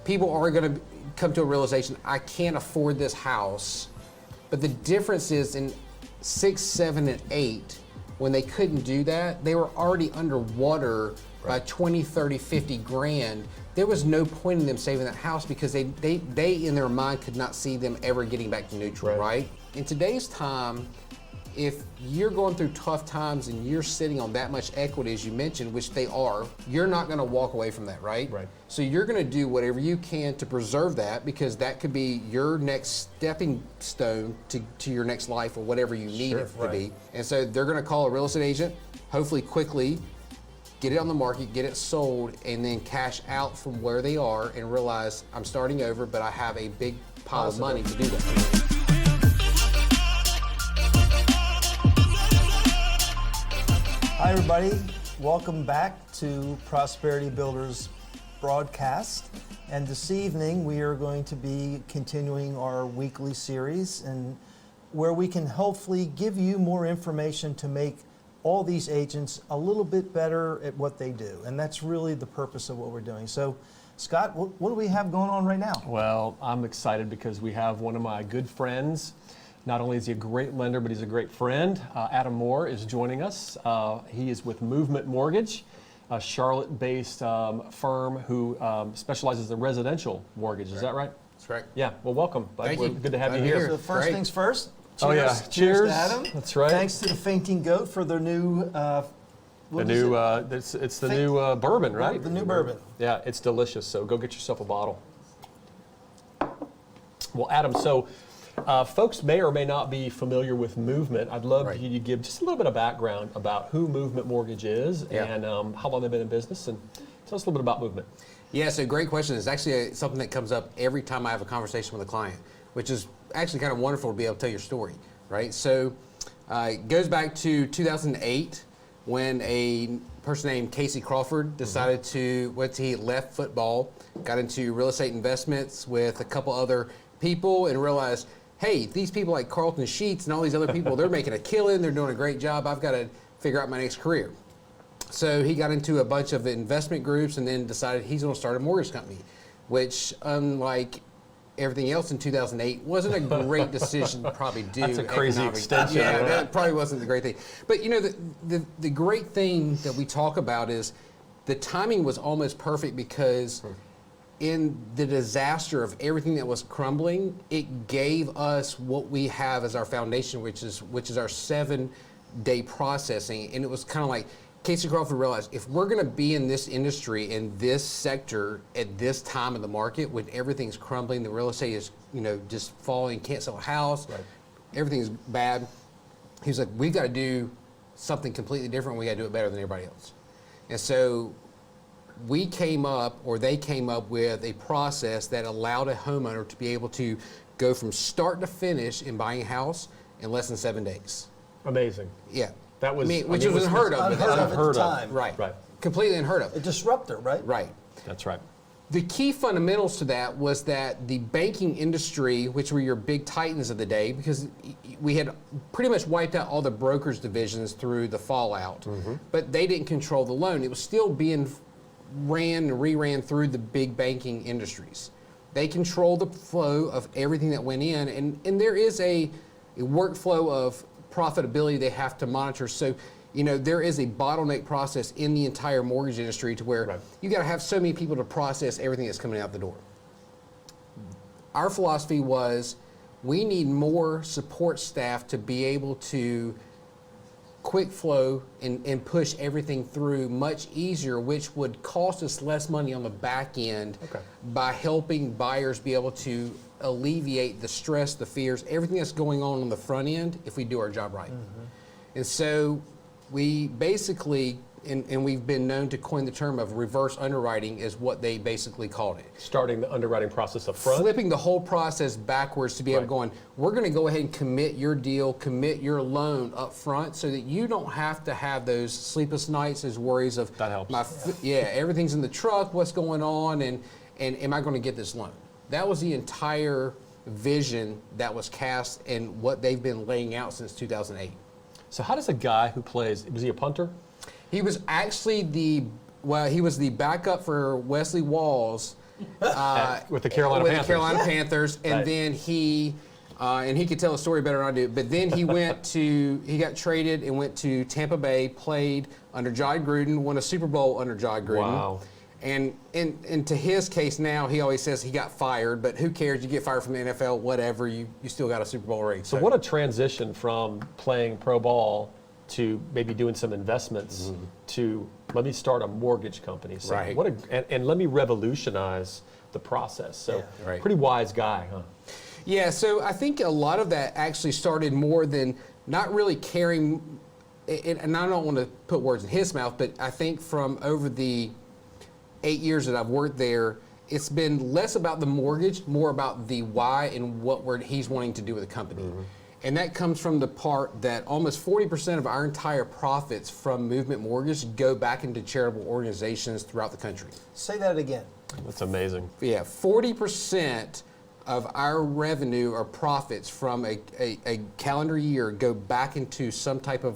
people are going to come to a realization, I can't afford this house. But the difference is in 6, 7, and 8, when they couldn't do that, they were already underwater by 20, 30, 50 grand. There was no point in them saving that house because they in their mind could not see them ever getting back to neutral, right? In today's time, if you're going through tough times and you're sitting on that much equity, as you mentioned, which they are, you're not going to walk away from that, right? So you're going to do whatever you can to preserve that, because that could be your next stepping stone to your next life or whatever you need it to be. And so they're going to call a real estate agent, hopefully quickly, get it on the market, get it sold, and then cash out from where they are and realize, I'm starting over, but I have a big pile of money to do that. Hi everybody, welcome back to Prosperity Builders broadcast. And this evening we are going to be continuing our weekly series, and where we can hopefully give you more information to make all these agents a little bit better at what they do. And that's really the purpose of what we're doing. So Scott, what do we have going on right now? Well, I'm excited because we have one of my good friends. Not only is he a great lender, but he's a great friend. Adam Moore is joining us. He is with Movement Mortgage, a Charlotte-based firm who specializes in residential mortgage. Is that right? That's right. Yeah. Well, welcome. Thank you. Good to have you here. So first things first. Cheers. Oh yeah. Cheers to Adam. That's right. Thanks to the Fainting Goat for their new. It's the new bourbon, right? The new bourbon. Yeah, it's delicious. So go get yourself a bottle. Well, Adam, so. Folks may or may not be familiar with Movement. I'd love you to give just a little bit of background about who Movement Mortgage is and how long they've been in business, and tell us a little bit about Movement. Yeah, so great question. It's actually something that comes up every time I have a conversation with a client, which is actually kind of wonderful to be able to tell your story, right? So it goes back to 2008 when a person named Casey Crawford decided he left football, got into real estate investments with a couple other people, and realized, hey, these people like Carlton Sheets and all these other people, they're making a killing, they're doing a great job, I've got to figure out my next career. So he got into a bunch of investment groups and then decided he's going to start a mortgage company, which, unlike everything else in 2008, wasn't a great decision to probably do. That's a crazy extension. Yeah, that probably wasn't the great thing. But you know, the great thing that we talk about is the timing was almost perfect, because in the disaster of everything that was crumbling, it gave us what we have as our foundation, which is our 7-day processing. And it was kind of like Casey Crawford realized, if we're going to be in this industry, in this sector, at this time of the market, when everything's crumbling, the real estate is, just falling, can't sell a house, everything's bad. He was like, we've got to do something completely different. We got to do it better than everybody else. And so they came up with a process that allowed a homeowner to be able to go from start to finish in buying a house in less than 7 days. Amazing. Yeah. That was, which was unheard of. Unheard of at the time. Right. Completely unheard of. A disruptor, right? Right. That's right. The key fundamentals to that was that the banking industry, which were your big titans of the day, because we had pretty much wiped out all the brokers divisions through the fallout, but they didn't control the loan. It was still being ran and reran through the big banking industries. They control the flow of everything that went in, and there is a workflow of profitability they have to monitor. So, there is a bottleneck process in the entire mortgage industry to where you got to have so many people to process everything that's coming out the door. Our philosophy was, we need more support staff to be able to quick flow and push everything through much easier, which would cost us less money on the back end by helping buyers be able to alleviate the stress, the fears, everything that's going on the front end if we do our job right. And so we basically, and we've been known to coin the term of reverse underwriting, is what they basically called it. Starting the underwriting process up front? Flipping the whole process backwards to be able to go on, we're going to go ahead and commit your deal, commit your loan up front, so that you don't have to have those sleepless nights, those worries of, that helps. Everything's in the truck, what's going on, and am I going to get this loan? That was the entire vision that was cast and what they've been laying out since 2008. So how does a guy who plays, was he a punter? He was actually he was the backup for Wesley Walls with the Carolina with Panthers. the Carolina Panthers, and Right. then he could tell a story better than I do. But then he got traded and went to Tampa Bay, played under John Gruden, won a Super Bowl under John Gruden. Wow. And to his case now, he always says he got fired, but who cares? You get fired from the NFL, whatever. You still got a Super Bowl ring. So what a transition from playing pro ball to maybe doing some investments to let me start a mortgage company. So Right. And let me revolutionize the process. So Yeah. Right. pretty wise guy, huh? Yeah, so I think a lot of that actually started more than not really caring, and I don't want to put words in his mouth, but I think from over the 8 years that I've worked there, it's been less about the mortgage, more about the why and what he's wanting to do with the company. And that comes from the part that almost 40% of our entire profits from Movement Mortgage go back into charitable organizations throughout the country. Say that again. That's amazing. Yeah, 40% of our revenue or profits from a calendar year go back into some type of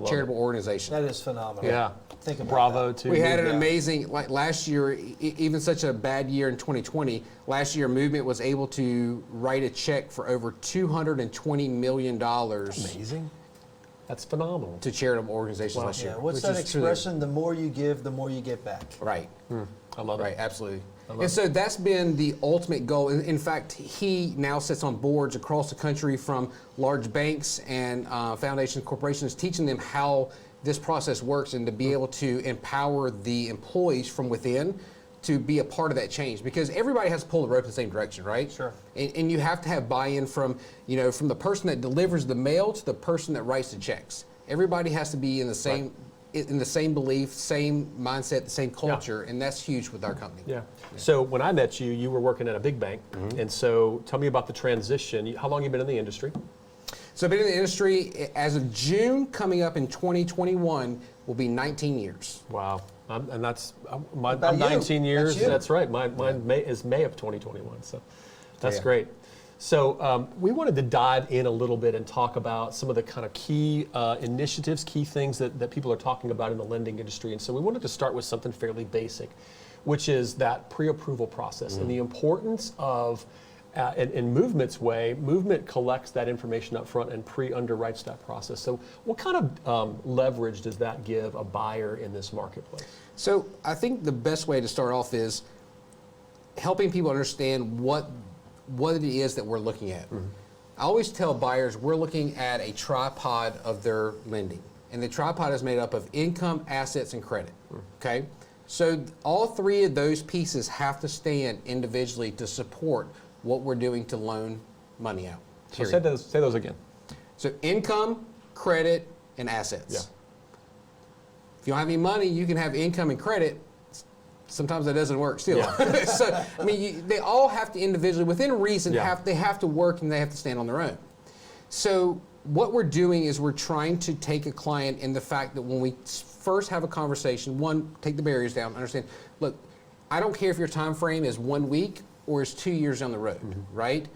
charitable organization. That is phenomenal. Yeah. Think about Bravo that. to We had an Yeah. amazing, like last year, even such a bad year in 2020, last year Movement was able to write a check for over $220 million Amazing. That's phenomenal. to charitable organizations last year. Yeah, what's which that is truly- expression? The more you give, the more you get back. Right. I love it. Right, absolutely. love And so that's been the ultimate goal. In fact, he now sits on boards across the country from large banks and foundations, corporations, teaching them how this process works and to be able to empower the employees from within to be a part of that change, because everybody has to pull the rope in the same direction, right? Sure. And you have to have buy-in from the person that delivers the mail to the person that writes the checks. Everybody has to be in the same belief, same mindset, the same culture, and that's huge with our company. Yeah. So when I met you, you were working at a big bank, and so tell me about the transition. How long have you been in the industry? So I've been in the industry as of June, coming up in 2021, will be 19 years. Wow. I'm About you. 19 years. That's you. That's right. Mine is May of 2021. So that's Yeah. great. So we wanted to dive in a little bit and talk about some of the kind of key initiatives, key things that people are talking about in the lending industry. And so we wanted to start with something fairly basic, which is that pre-approval process and the importance of, in Movement's way, Movement collects that information up front and pre-underwrites that process. So what kind of leverage does that give a buyer in this marketplace? So I think the best way to start off is helping people understand what it is that we're looking at. I always tell buyers we're looking at a tripod of their lending, and the tripod is made up of income, assets, and credit. Okay, so all three of those pieces have to stand individually to support what we're doing to loan money out. So period. say those again. So income, credit, and assets. Yeah. If you don't have any money, you can have income and credit. Sometimes that doesn't work still. Yeah. So, I mean, they all have to individually, within reason, Yeah. they have to work and they have to stand on their own. So what we're doing is we're trying to take a client in the fact that when we first have a conversation, one, take the barriers down, understand, look, I don't care if your time frame is 1 week or is 2 years down the road, right?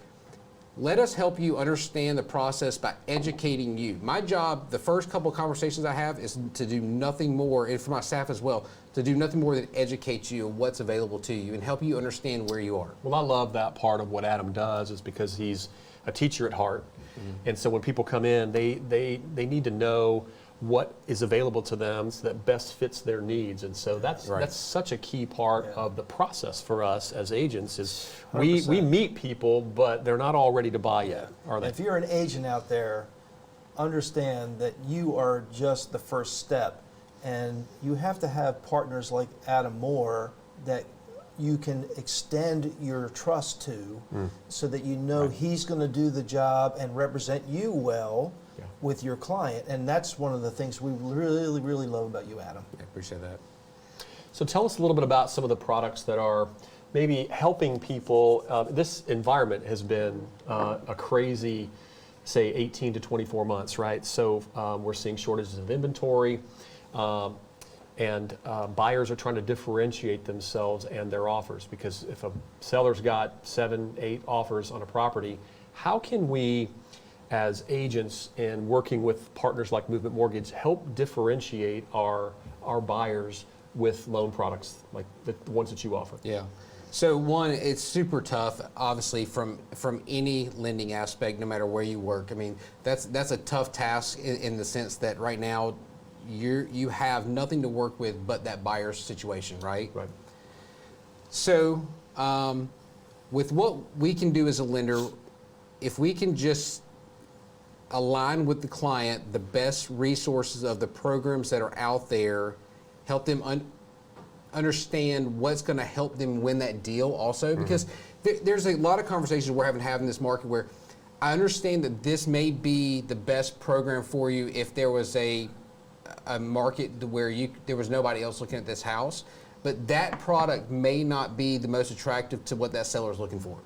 Let us help you understand the process by educating you. My job, the first couple of conversations I have, is to do nothing more, and for my staff as well, to do nothing more than educate you on what's available to you and help you understand where you are. Well, I love that part of what Adam does, is because he's a teacher at heart. And so when people come in, they need to know what is available to them so that best fits their needs. And so that's such a key part of the process for us as agents is we 100%. meet people, but they're not all ready to buy yet, are they? If you're an agent out there, understand that you are just the first step, and you have to have partners like Adam Moore that you can extend your trust to so that you know he's going to do the job and represent you well with your client. And that's one of the things we really, really love about you, Adam. I appreciate that. So tell us a little bit about some of the products that are maybe helping people. This environment has been a crazy, say, 18 to 24 months, right? So we're seeing shortages of inventory, and buyers are trying to differentiate themselves and their offers, because if a seller's got 7, 8 offers on a property, how can we, as agents and working with partners like Movement Mortgage, help differentiate our buyers with loan products like the ones that you offer? Yeah. So one, it's super tough, obviously, from any lending aspect, no matter where you work. I mean, that's a tough task in the sense that right now you have nothing to work with but that buyer's situation, right? Right. So with what we can do as a lender, if we can just align with the client the best resources of the programs that are out there, help them understand what's going to help them win that deal also, because there's a lot of conversations we're having in this market where I understand that this may be the best program for you if there was a market where there was nobody else looking at this house, but that product may not be the most attractive to what that seller is looking for.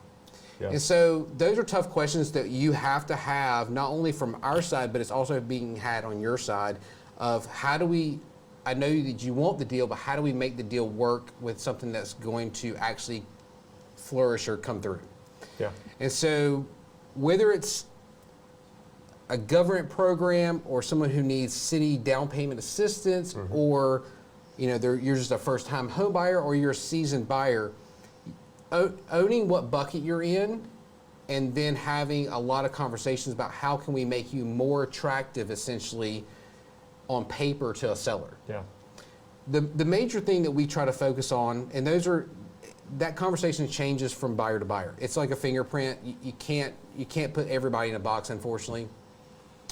Yeah. And so those are tough questions that you have to have, not only from our side, but it's also being had on your side of how do we, I know that you want the deal, but how do we make the deal work with something that's going to actually flourish or come through? Yeah. And so whether it's a government program or someone who needs city down payment assistance, or you're just a first-time home buyer or you're a seasoned buyer, owning what bucket you're in and then having a lot of conversations about how can we make you more attractive essentially on paper to a seller. Yeah. The major thing that we try to focus on, and that conversation changes from buyer to buyer. It's like a fingerprint. You can't put everybody in a box, unfortunately.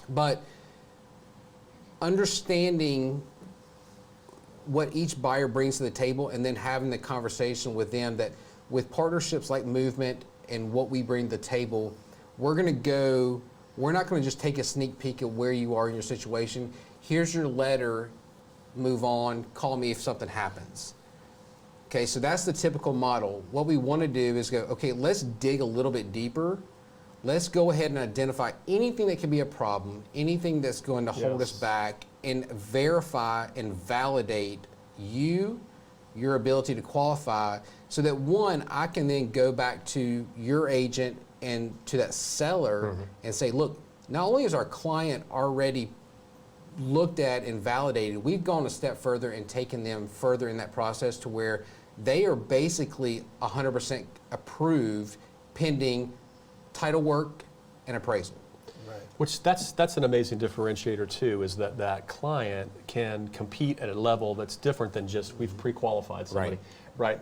But understanding what each buyer brings to the table and then having the conversation with them that with partnerships like Movement and what we bring to the table, we're not going to just take a sneak peek at where you are in your situation. Here's your letter, move on, call me if something happens. Okay, so that's the typical model. What we want to do is go, okay, let's dig a little bit deeper. Let's go ahead and identify anything that can be a problem, anything that's going to hold us back, and verify and validate your ability to qualify, so that one, I can then go back to your agent and to that seller and say, look, not only is our client already looked at and validated, we've gone a step further and taken them further in that process to where they are basically 100% approved pending title work and appraisal. Right. Which that's an amazing differentiator too, is that client can compete at a level that's different than just we've pre-qualified somebody. Right.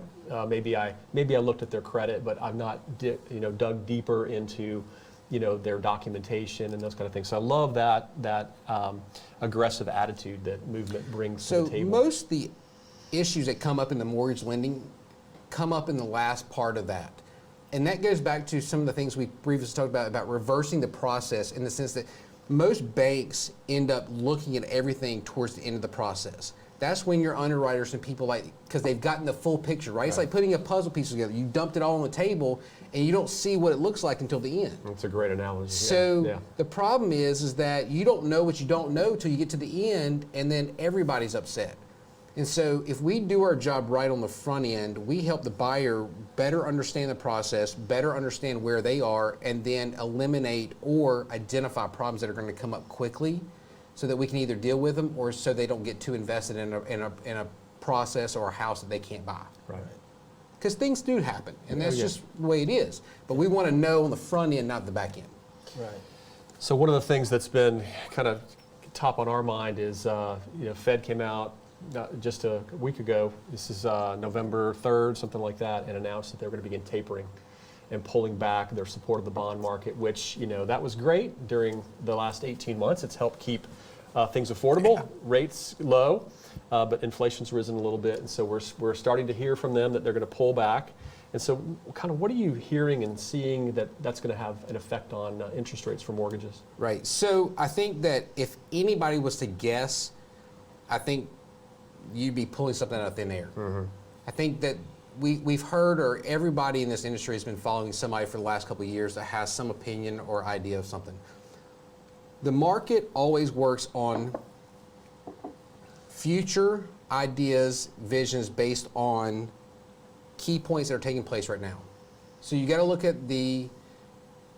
Maybe I looked at their credit, but I've not dug deeper into their documentation and those kind of things. So I love that aggressive attitude that Movement brings to the table. So most of the issues that come up in the mortgage lending come up in the last part of that. And that goes back to some of the things we previously talked about reversing the process, in the sense that most banks end up looking at everything towards the end of the process. That's when your underwriters and people because they've gotten the full picture, right? It's like putting a puzzle piece together. You dumped it all on the table and you don't see what it looks like until the end. That's a great analogy. So the problem is that you don't know what you don't know till you get to the end, and then everybody's upset. And so if we do our job right on the front end, we help the buyer better understand the process, better understand where they are, and then eliminate or identify problems that are going to come up quickly, so that we can either deal with them or so they don't get too invested in a process or a house that they can't buy. Right. Because things do happen, and that's just the way it is. But we want to know on the front end, not the back end. Right. So one of the things that's been kind of top on our mind is, Fed came out just a week ago. This is November 3rd, something like that, and announced that they're going to begin tapering and pulling back their support of the bond market, which, that was great during the last 18 months. It's helped keep things affordable, rates low, but inflation's risen a little bit, and so we're starting to hear from them that they're going to pull back. And so kind of what are you hearing and seeing that's going to have an effect on interest rates for mortgages? Right. So I think that if anybody was to guess, I think you'd be pulling something out of thin air. I think that we've heard, or everybody in this industry has been following somebody for the last couple of years that has some opinion or idea of something. The market always works on future ideas, visions based on key points that are taking place right now. So you got to look at the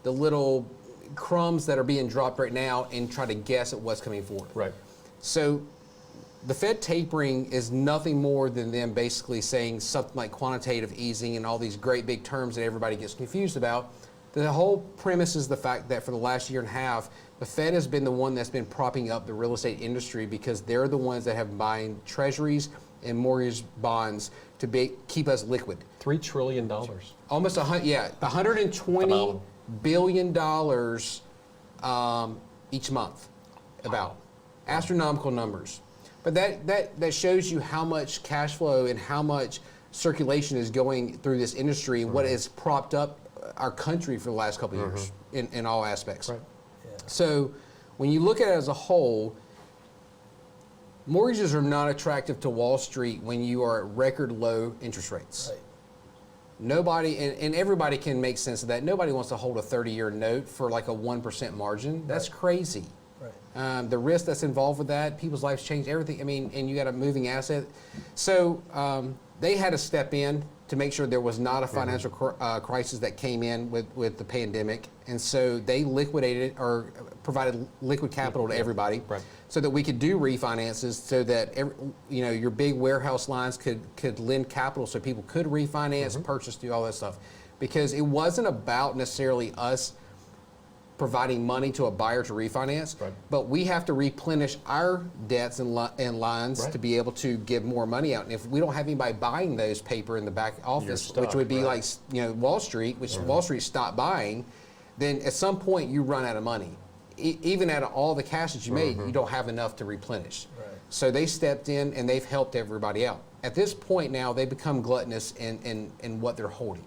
little crumbs that are being dropped right now and try to guess at what's coming forward. Right. So the Fed tapering is nothing more than them basically saying something like quantitative easing and all these great big terms that everybody gets confused about. The whole premise is the fact that for the last year and a half, the Fed has been the one that's been propping up the real estate industry because they're the ones that have been buying treasuries and mortgage bonds to keep us liquid. $3 trillion. Almost $120 billion each month, about astronomical numbers. But that shows you how much cash flow and how much circulation is going through this industry and what has propped up our country for the last couple of years in all aspects. Right. Yeah. So when you look at it as a whole, mortgages are not attractive to Wall Street when you are at record low interest rates. Right. Nobody, and everybody can make sense of that. Nobody wants to hold a 30-year note for like a 1% margin. That's crazy. Right. The risk that's involved with that, people's lives change, everything. I mean, and you got a moving asset. So they had to step in to make sure there was not a financial crisis that came in with the pandemic. And so they liquidated or provided liquid capital to everybody so that we could do refinances so that your big warehouse lines could lend capital so people could refinance, purchase, do all that stuff. Because it wasn't about necessarily us providing money to a buyer to refinance, but we have to replenish our debts and lines to be able to give more money out. And if we don't have anybody buying those paper in the back office, stuck, which would be like Wall Street, which Wall Street stopped buying, then at some point you run out of money. Even out of all the cash that you made, you don't have enough to replenish. Right. So they stepped in and they've helped everybody out. At this point now, they become gluttonous in what they're holding.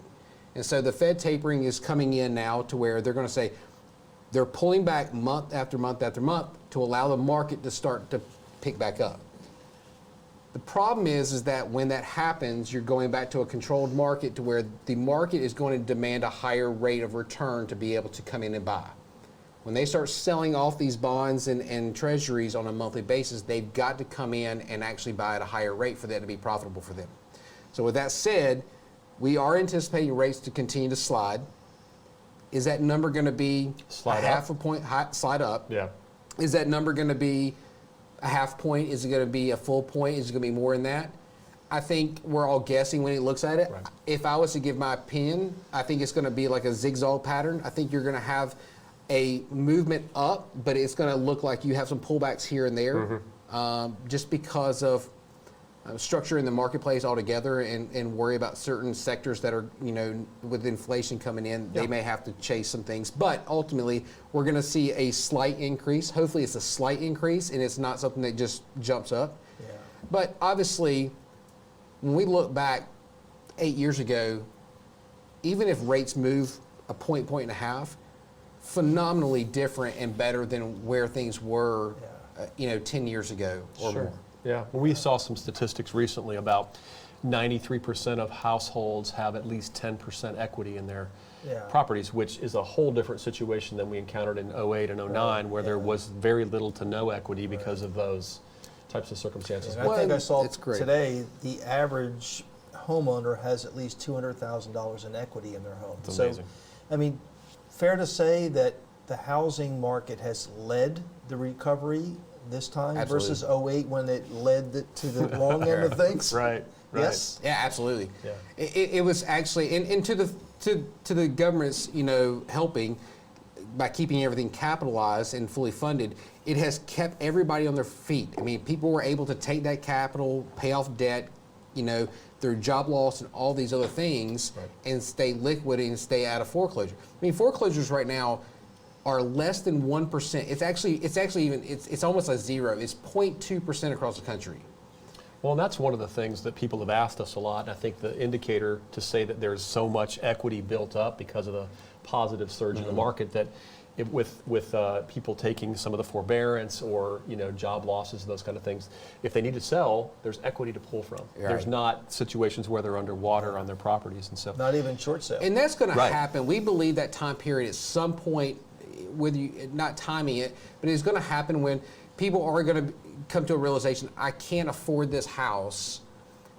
And so the Fed tapering is coming in now to where they're going to say, they're pulling back month after month after month to allow the market to start to pick back up. The problem is that when that happens, you're going back to a controlled market to where the market is going to demand a higher rate of return to be able to come in and buy. When they start selling off these bonds and treasuries on a monthly basis, they've got to come in and actually buy at a higher rate for that to be profitable for them. So with that said, we are anticipating rates to continue to slide. Is that number going to be half a point slide up? Yeah. Is that number going to be a half point? Is it going to be a full point? Is it going to be more than that? I think we're all guessing when he looks at it. If I was to give my opinion, I think it's going to be like a zigzag pattern. I think you're going to have a movement up, but it's going to look like you have some pullbacks here and there, just because of structure in the marketplace altogether, and worry about certain sectors that are, with inflation coming in, they may have to chase some things. But ultimately, we're going to see a slight increase. Hopefully, it's a slight increase, and it's not something that just jumps up. Yeah. But obviously, when we look back 8 years ago, even if rates move a point and a half, phenomenally different and better than where things were, 10 years ago or more. Yeah, we saw some statistics recently about 93% of households have at least 10% equity in their properties, which is a whole different situation than we encountered in 08 and 09, where there was very little to no equity because of those types of circumstances. And I think I saw today the average homeowner has at least $200,000 in equity in their home. That's amazing. I mean, fair to say that the housing market has led the recovery this time versus 08 when it led to the long end of things? Right. Yes? Yeah, absolutely. Yeah. It was actually, and to the government's, helping by keeping everything capitalized and fully funded, it has kept everybody on their feet. I mean, people were able to take that capital, pay off debt, through job loss and all these other things, and stay liquid and stay out of foreclosure. I mean, foreclosures right now are less than 1%. It's almost a zero. It's 0.2% across the country. Well, and that's one of the things that people have asked us a lot. And I think the indicator to say that there's so much equity built up because of the positive surge in the market, that with people taking some of the forbearance or job losses and those kind of things, if they need to sell, there's equity to pull from. Right. There's not situations where they're underwater on their properties and stuff. Not even short sale. And that's going to happen. We believe that time period at some point, with you not timing it, but it's going to happen when people are going to come to a realization, I can't afford this house.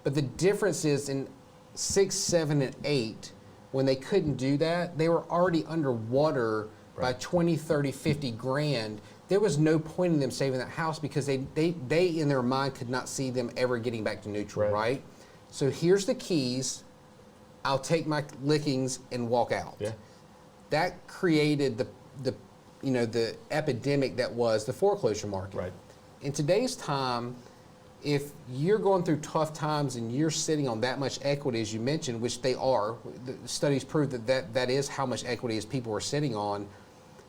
But the difference is in 6, 7, and 8, when they couldn't do that, they were already underwater by 20, 30, 50 grand there was no point in them saving that house because they in their mind could not see them ever getting back to neutral, right? So here's the keys. I'll take my lickings and walk out. Yeah. That created the epidemic that was the foreclosure market. Right. In today's time, if you're going through tough times and you're sitting on that much equity, as you mentioned, which they are, the studies prove that is how much equity as people are sitting on,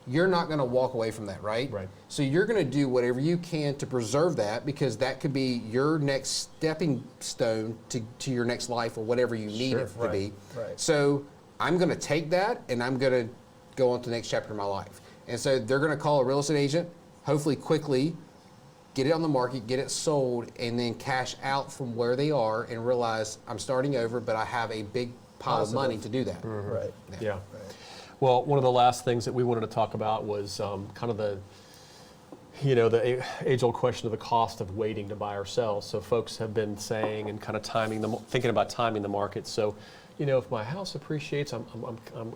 you're not going to walk away from that, right? Right. So you're going to do whatever you can to preserve that because that could be your next stepping stone to your next life or whatever you need it to be. Right. So I'm going to take that and I'm going to go on to the next chapter of my life. And so they're going to call a real estate agent, hopefully quickly, get it on the market, get it sold, and then cash out from where they are and realize I'm starting over, but I have a big pile of money to do that. Right. Yeah. Right. Well, one of the last things that we wanted to talk about was kind of the age-old question of the cost of waiting to buy or sell. So folks have been saying and kind of thinking about timing the market. So, if my house appreciates, I'm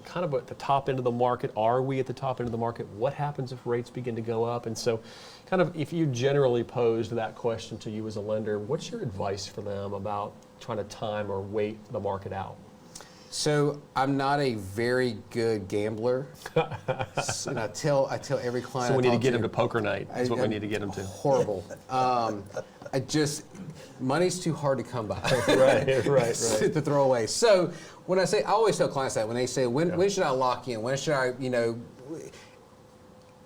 kind of at the top end of the market. Are we at the top end of the market? What happens if rates begin to go up? And so, kind of if you generally posed that question to you as a lender, what's your advice for them about trying to time or wait the market out? So I'm not a very good gambler, and I tell every client. So we need to get them to poker night. That's what we need to get them to. Horrible. Money's too hard to come by. Right. To throw away. So when I always tell clients that when they say, when should I lock in? When should I,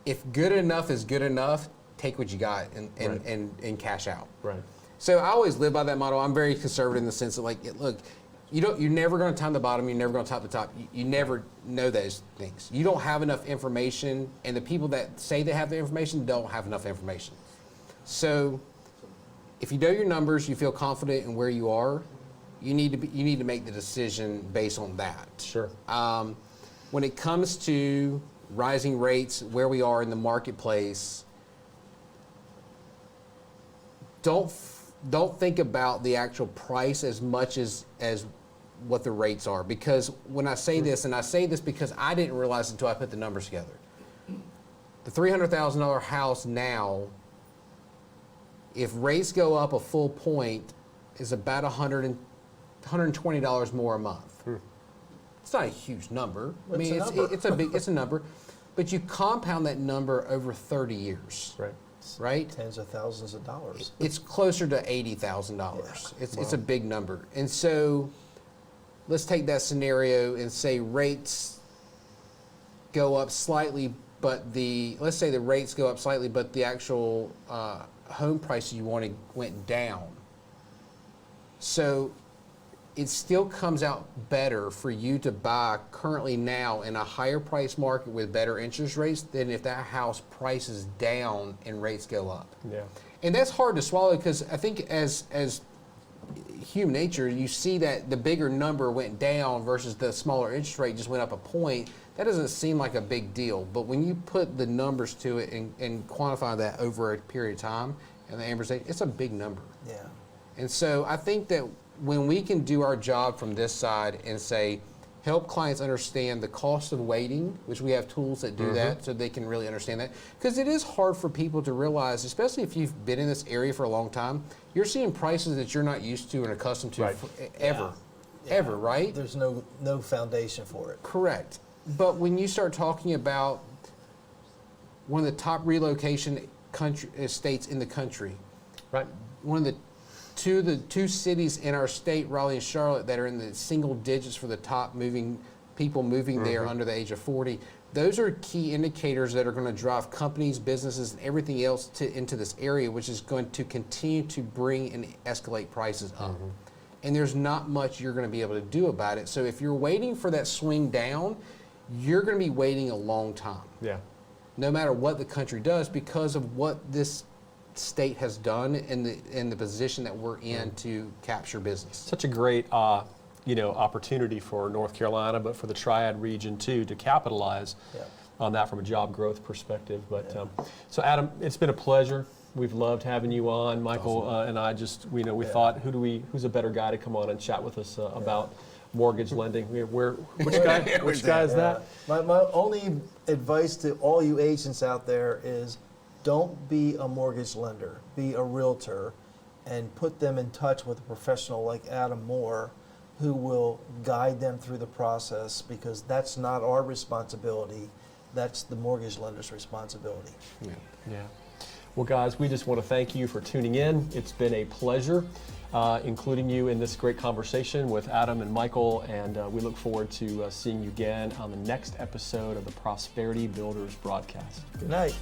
if good enough is good enough, take what you got and cash out. Right. So I always live by that model. I'm very conservative in the sense of look. You're never going to time the bottom. You're never going to top the top. You never know those things. You don't have enough information, and the people that say they have the information don't have enough information. So, if you know your numbers, you feel confident in where you are, you need to make the decision based on that. Sure. When it comes to rising rates, where we are in the marketplace, don't think about the actual price as much as what the rates are. Because when I say this, and I say this because I didn't realize until I put the numbers together, the $300,000 house now, if rates go up a full point, is about $120 more a month. It's not a huge number. It's a number, but you compound that number over 30 years. Right? Tens of thousands of dollars. It's closer to $80,000. Yeah. It's a big number. And so let's take that scenario and say rates go up slightly, but let's say the rates go up slightly, but the actual home price you wanted went down. So it still comes out better for you to buy currently now in a higher price market with better interest rates than if that house prices down and rates go up. Yeah. And that's hard to swallow because I think as human nature, you see that the bigger number went down versus the smaller interest rate just went up a point. That doesn't seem like a big deal. But when you put the numbers to it and quantify that over a period of time, and the amortization, it's a big number. Yeah. And so I think that when we can do our job from this side and say, help clients understand the cost of waiting, which we have tools that do that so they can really understand that. Because it is hard for people to realize, especially if you've been in this area for a long time, you're seeing prices that you're not used to and accustomed to ever, right? There's no foundation for it. Correct. But when you start talking about one of the top relocation states in the country, Right. one of the two cities in our state, Raleigh and Charlotte, that are in the single digits for the top people moving there under the age of 40. Those are key indicators that are going to drive companies, businesses, and everything else into this area, which is going to continue to bring and escalate prices up. And there's not much you're going to be able to do about it. So if you're waiting for that swing down, you're going to be waiting a long time. Yeah. No matter what the country does, because of what this state has done in the position that we're in to capture business. Such a great opportunity for North Carolina, but for the Triad region too, to capitalize on that from a job growth perspective. But so Adam, it's been a pleasure. We've loved having you on. Michael and I just we thought who's a better guy to come on and chat with us about mortgage lending. Which guy is that? My only advice to all you agents out there is don't be a mortgage lender, be a realtor, and put them in touch with a professional like Adam Moore, who will guide them through the process, because that's not our responsibility. That's the mortgage lender's responsibility. Yeah. Well, guys, we just want to thank you for tuning in. It's been a pleasure including you in this great conversation with Adam and Michael, and we look forward to seeing you again on the next episode of the Prosperity Builders broadcast. Good night.